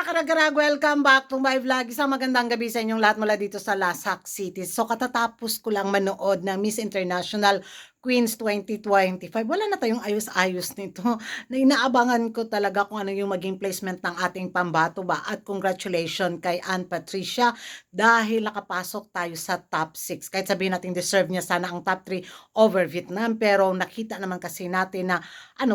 mga karagarag, welcome back to my vlog. Isang magandang gabi sa inyong lahat mula dito sa Lasak City. So katatapos ko lang manood ng Miss International Queens 2025. Wala na tayong ayos-ayos nito. Na inaabangan ko talaga kung ano yung maging placement ng ating pambato ba. At congratulations kay Ann Patricia dahil nakapasok tayo sa top 6. Kahit sabihin natin deserve niya sana ang top 3 over Vietnam. Pero nakita naman kasi natin na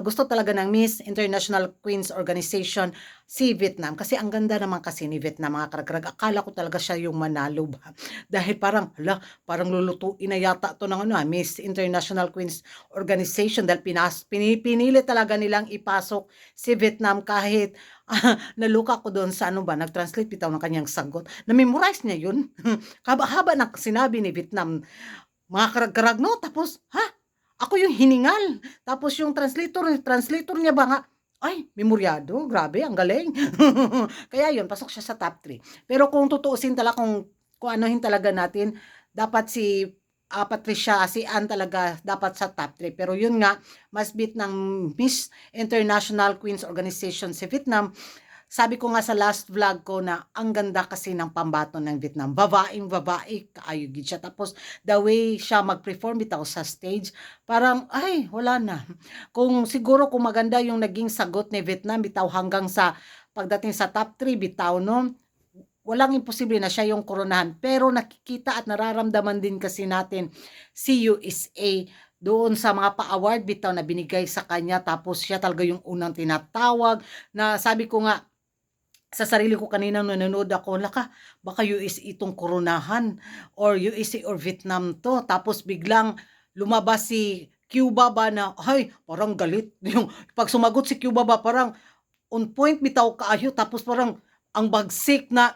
gusto talaga ng Miss International Queens Organization si Vietnam. Kasi ang ganda naman kasi ni Vietnam, mga karagrag. Akala ko talaga siya yung manalo ba. Dahil parang lulutuin na yata to ng Miss International Queens Organization dahil pinili talaga nilang ipasok si Vietnam kahit naluka ko doon sa nag-translate bitaw ng kanyang sagot. Na-memorize niya yun. Haba-haba na sinabi ni Vietnam, mga karag-karag, no? Tapos, ako yung hiningal. Tapos yung translator niya ba nga, ay, memoryado, grabe, ang galing. Kaya yun, pasok siya sa top 3. Pero kung tutuusin talaga, kung anuhin talaga natin, dapat si Patricia, si Ann talaga dapat sa top 3. Pero yun nga, mas beat ng Miss International Queens Organization si Vietnam. Sabi ko nga sa last vlog ko na ang ganda kasi ng pambato ng Vietnam. Babaeng babae, kaayo gid siya. Tapos the way siya mag-perform bitaw sa stage, parang ay wala na. Kung siguro kung maganda yung naging sagot ni Vietnam bitaw hanggang sa pagdating sa top 3 bitaw no, walang imposible na siya yung koronahan. Pero nakikita at nararamdaman din kasi natin si USA doon sa mga pa-award bitaw na binigay sa kanya. Tapos siya talaga yung unang tinatawag na sabi ko nga, sa sarili ko kanina nanonood ako, baka US itong koronahan or USA or Vietnam to. Tapos biglang lumabas si Cuba ba na, ay, parang galit. Yung, pag sumagot si Cuba ba, parang on point bitaw kaayo. Tapos parang ang bagsik na,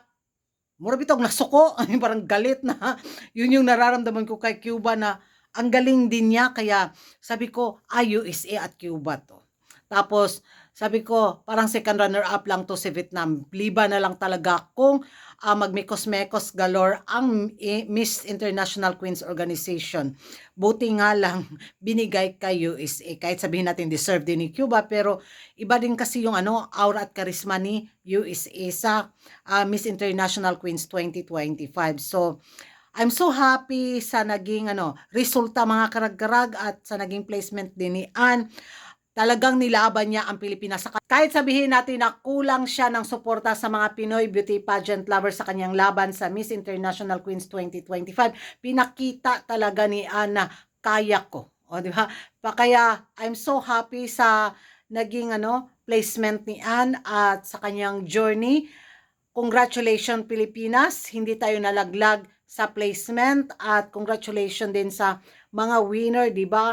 mura bitaw nasuko, parang galit na. Yun yung nararamdaman ko kay Cuba na ang galing din niya. Kaya sabi ko, USA at Cuba to. Tapos, sabi ko, parang second runner-up lang to si Vietnam. Liba na lang talaga kung magmekos-mekos galore ang Miss International Queens Organization. Buti nga lang, binigay kay USA. Kahit sabihin natin deserve din ni Cuba, pero iba din kasi yung aura at karisma ni USA sa Miss International Queens 2025. So, I'm so happy sa naging resulta mga karag-karag at sa naging placement din ni Ann. Talagang nilaban niya ang Pilipinas. Kahit sabihin natin na kulang siya ng suporta sa mga Pinoy beauty pageant lovers sa kanyang laban sa Miss International Queens 2025, pinakita talaga ni Ann na kaya ko. O, di ba? Kaya I'm so happy sa naging placement ni Ann at sa kanyang journey. Congratulations Pilipinas, hindi tayo nalaglag sa placement at congratulations din sa mga winner, di ba?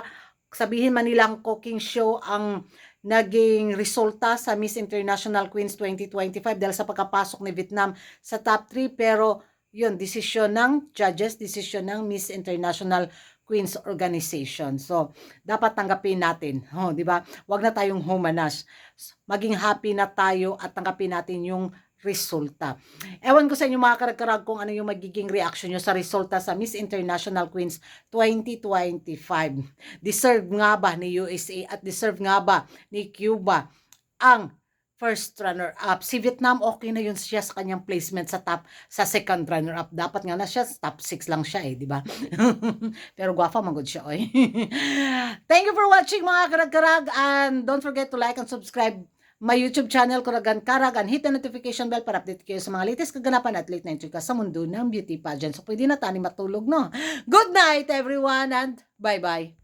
Sabihin man nilang cooking show ang naging resulta sa Miss International Queens 2025 dahil sa pagkapasok ni Vietnam sa top 3, pero yun, desisyon ng judges, desisyon ng Miss International Queens Organization. So, dapat tanggapin natin, di ba? Huwag na tayong humanas. Maging happy na tayo at tanggapin natin yung resulta. Ewan ko sa inyo mga karag-karag kung ano yung magiging reaction nyo sa resulta sa Miss International Queens 2025. Deserve nga ba ni USA at deserve nga ba ni Cuba ang first runner-up? Si Vietnam, okay na yun siya sa kanyang placement sa second runner-up. Dapat nga na siya, top 6 lang siya di ba? Pero gwafa, magod siya, oy. Thank you for watching mga karag-karag, and don't forget to like and subscribe my YouTube channel, Kuragan Karag, and hit the notification bell para update kayo sa mga latest kaganapan at late night trika sa mundo ng beauty pageant. So, pwede na tani matulog, no? Good night, everyone, and bye-bye.